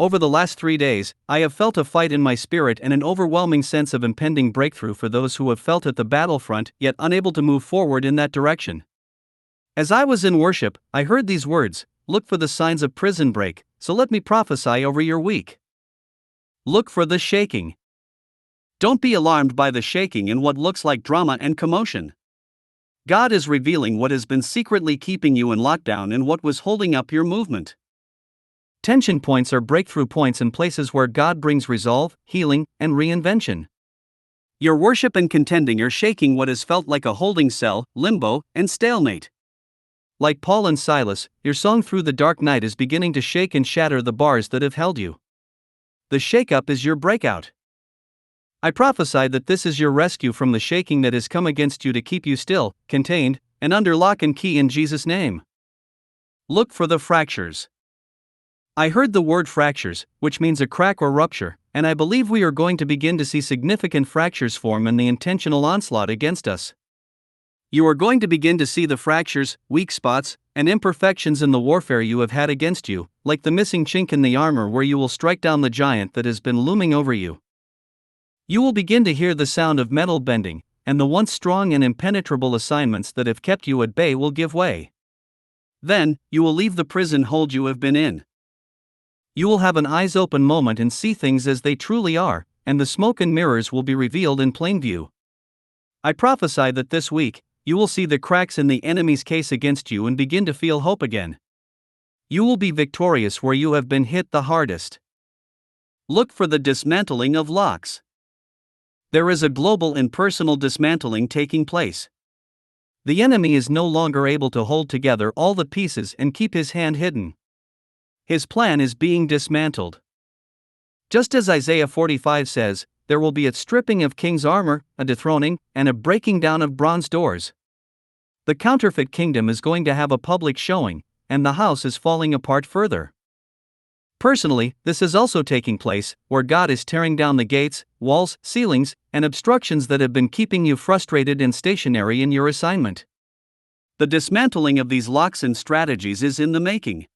Over the last 3 days, I have felt a fight in my spirit and an overwhelming sense of impending breakthrough for those who have felt at the battlefront yet unable to move forward in that direction. As I was in worship, I heard these words: "Look for the signs of prison break," so let me prophesy over your week. Look for the shaking. Don't be alarmed by the shaking in what looks like drama and commotion. God is revealing what has been secretly keeping you in lockdown and what was holding up your movement. Tension points are breakthrough points in places where God brings resolve, healing, and reinvention. Your worship and contending are shaking what has felt like a holding cell, limbo, and stalemate. Like Paul and Silas, your song through the dark night is beginning to shake and shatter the bars that have held you. The shakeup is your breakout. I prophesy that this is your rescue from the shaking that has come against you to keep you still, contained, and under lock and key in Jesus' name. Look for the fractures. I heard the word fractures, which means a crack or rupture, and I believe we are going to begin to see significant fractures form in the intentional onslaught against us. You are going to begin to see the fractures, weak spots, and imperfections in the warfare you have had against you, like the missing chink in the armor where you will strike down the giant that has been looming over you. You will begin to hear the sound of metal bending, and the once strong and impenetrable assignments that have kept you at bay will give way. Then, you will leave the prison hold you have been in. You will have an eyes-open moment and see things as they truly are, and the smoke and mirrors will be revealed in plain view. I prophesy that this week, you will see the cracks in the enemy's case against you and begin to feel hope again. You will be victorious where you have been hit the hardest. Look for the dismantling of locks. There is a global and personal dismantling taking place. The enemy is no longer able to hold together all the pieces and keep his hand hidden. His plan is being dismantled. Just as Isaiah 45 says, there will be a stripping of king's armor, a dethroning, and a breaking down of bronze doors. The counterfeit kingdom is going to have a public showing, and the house is falling apart further. Personally, this is also taking place, where God is tearing down the gates, walls, ceilings, and obstructions that have been keeping you frustrated and stationary in your assignment. The dismantling of these locks and strategies is in the making.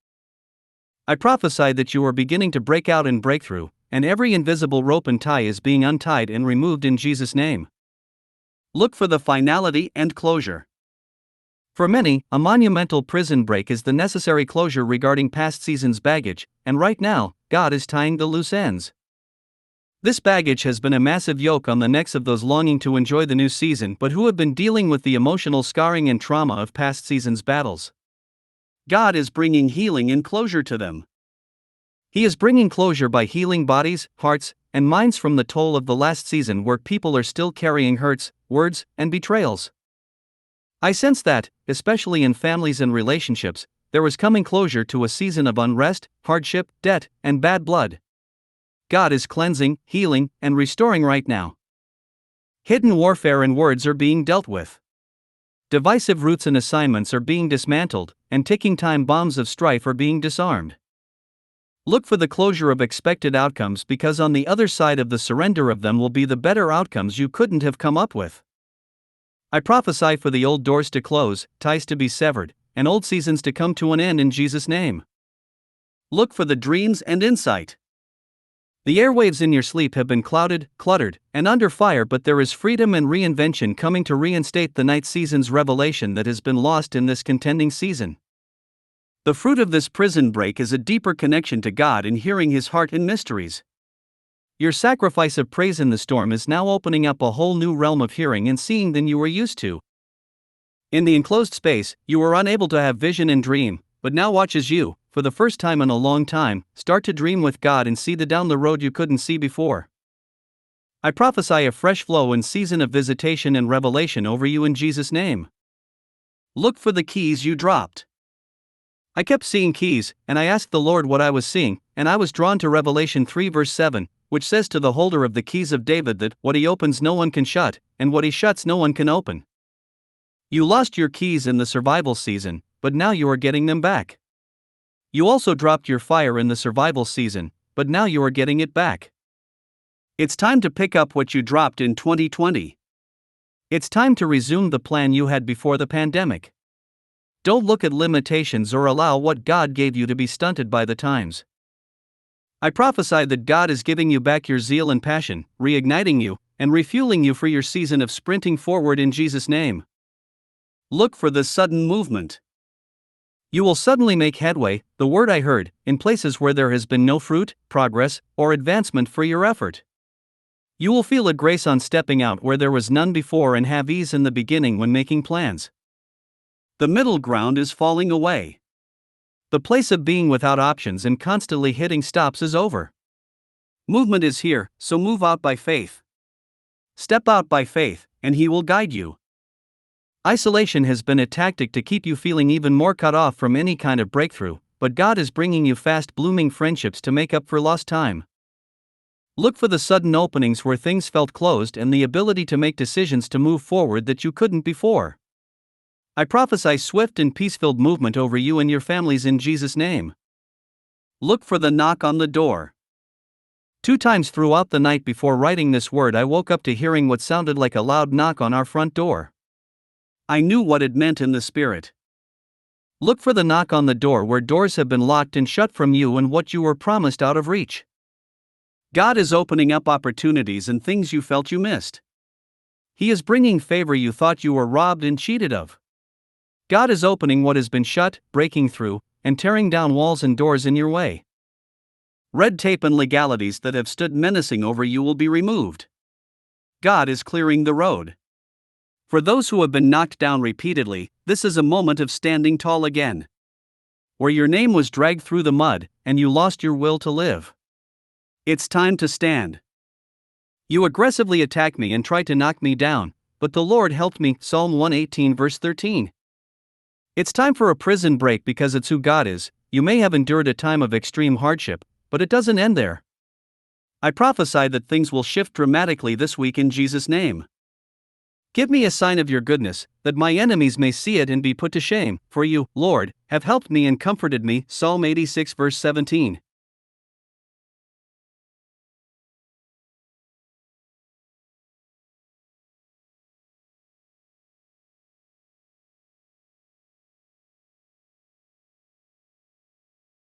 I prophesy that you are beginning to break out and break through, and every invisible rope and tie is being untied and removed in Jesus' name. Look for the finality and closure. For many, a monumental prison break is the necessary closure regarding past seasons' baggage, and right now, God is tying the loose ends. This baggage has been a massive yoke on the necks of those longing to enjoy the new season but who have been dealing with the emotional scarring and trauma of past seasons' battles. God is bringing healing and closure to them. He is bringing closure by healing bodies, hearts, and minds from the toll of the last season where people are still carrying hurts, words, and betrayals. I sense that, especially in families and relationships, there is coming closure to a season of unrest, hardship, debt, and bad blood. God is cleansing, healing, and restoring right now. Hidden warfare and words are being dealt with. Divisive roots and assignments are being dismantled, and ticking time bombs of strife are being disarmed. Look for the closure of expected outcomes because on the other side of the surrender of them will be the better outcomes you couldn't have come up with. I prophesy for the old doors to close, ties to be severed, and old seasons to come to an end in Jesus' name. Look for the dreams and insight. The airwaves in your sleep have been clouded, cluttered, and under fire, but there is freedom and reinvention coming to reinstate the night season's revelation that has been lost in this contending season. The fruit of this prison break is a deeper connection to God and hearing His heart in mysteries. Your sacrifice of praise in the storm is now opening up a whole new realm of hearing and seeing than you were used to. In the enclosed space, you were unable to have vision and dream, but now watch as you, for the first time in a long time, start to dream with God and see down the road you couldn't see before. I prophesy a fresh flow and season of visitation and revelation over you in Jesus' name. Look for the keys you dropped. I kept seeing keys, and I asked the Lord what I was seeing, and I was drawn to Revelation 3 verse 7, which says to the holder of the keys of David that what he opens no one can shut, and what he shuts no one can open. You lost your keys in the survival season, but now you are getting them back. You also dropped your fire in the survival season, but now you are getting it back. It's time to pick up what you dropped in 2020. It's time to resume the plan you had before the pandemic. Don't look at limitations or allow what God gave you to be stunted by the times. I prophesy that God is giving you back your zeal and passion, reigniting you, and refueling you for your season of sprinting forward in Jesus' name. Look for the sudden movement. You will suddenly make headway, the word I heard, in places where there has been no fruit, progress, or advancement for your effort. You will feel a grace on stepping out where there was none before and have ease in the beginning when making plans. The middle ground is falling away. The place of being without options and constantly hitting stops is over. Movement is here, so move out by faith. Step out by faith, and He will guide you. Isolation has been a tactic to keep you feeling even more cut off from any kind of breakthrough, but God is bringing you fast-blooming friendships to make up for lost time. Look for the sudden openings where things felt closed and the ability to make decisions to move forward that you couldn't before. I prophesy swift and peace-filled movement over you and your families in Jesus' name. Look for the knock on the door. 2 times throughout the night before writing this word, I woke up to hearing what sounded like a loud knock on our front door. I knew what it meant in the spirit. Look for the knock on the door where doors have been locked and shut from you and what you were promised out of reach. God is opening up opportunities and things you felt you missed. He is bringing favor you thought you were robbed and cheated of. God is opening what has been shut, breaking through, and tearing down walls and doors in your way. Red tape and legalities that have stood menacing over you will be removed. God is clearing the road. For those who have been knocked down repeatedly, this is a moment of standing tall again. Where your name was dragged through the mud, and you lost your will to live. It's time to stand. You aggressively attacked me and tried to knock me down, but the Lord helped me. Psalm 118 verse 13. It's time for a prison break because it's who God is. You may have endured a time of extreme hardship, but it doesn't end there. I prophesy that things will shift dramatically this week in Jesus' name. Give me a sign of your goodness, that my enemies may see it and be put to shame, for you, Lord, have helped me and comforted me. Psalm 86 verse 17.